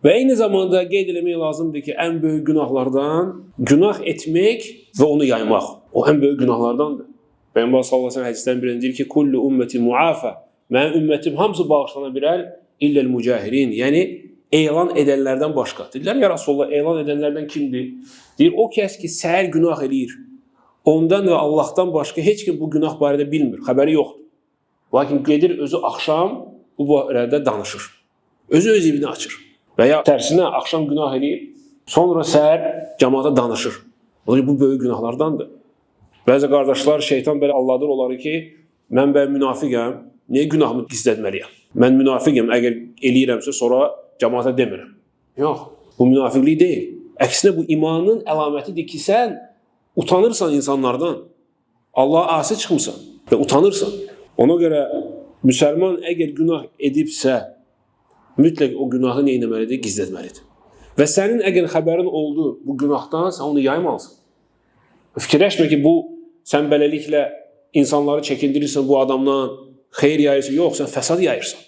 Və eyni zamanda qeyd eləmək lazımdır ki, ən böyük günahlardan günah etmək və onu yaymaq. O ən böyük günahlardandır. Peyğəmbər sallallahu əleyhi və səlləm hədisdən birində deyir ki, "Kullu ummeti muafa." Mənim ümmətim hamısı bağışlana bilər, illel mucahirin. Yəni elan edənlərdən başqa. Dedilər, ya Rasulullah, elan edənlərdən kimdir? Deyir, o kəs ki, səhər günah eləyir. Ondan və Allahdan başqa heç kim bu günah barədə bilmir, xəbəri yoxdur. Lakin gedir özü axşam bu barədə danışır. Özü öz evini açır. Və ya tərsinə axşam günah eləyir, sonra səhər cəmaata danışır. Bu böyük günahlardandır. Bəzi qardaşlar, şeytan belə alladır onları ki, mən münafiqəm, niyə günahımı gizlətməliyəm? Mən münafiqəm, əgər eləyirəmsə, sonra cəmaata demirəm. Yox, bu münafiqlik deyil. Əksinə bu imanın əlamətidir ki, sən utanırsan insanlardan, Allaha asi çıxmısan və utanırsan. Ona görə müsəlman əgər günah edibsə, mütləq o günahı nə etməlidir? Gizlətməlidir. Və sənin əgər xəbərin oldu bu günahdan, sən onu yaymalısın. Fikirləşmə ki, sən beləliklə insanları çəkindirirsən bu adamdan, xeyir yayırsan, yox, sən fəsad yayırsan.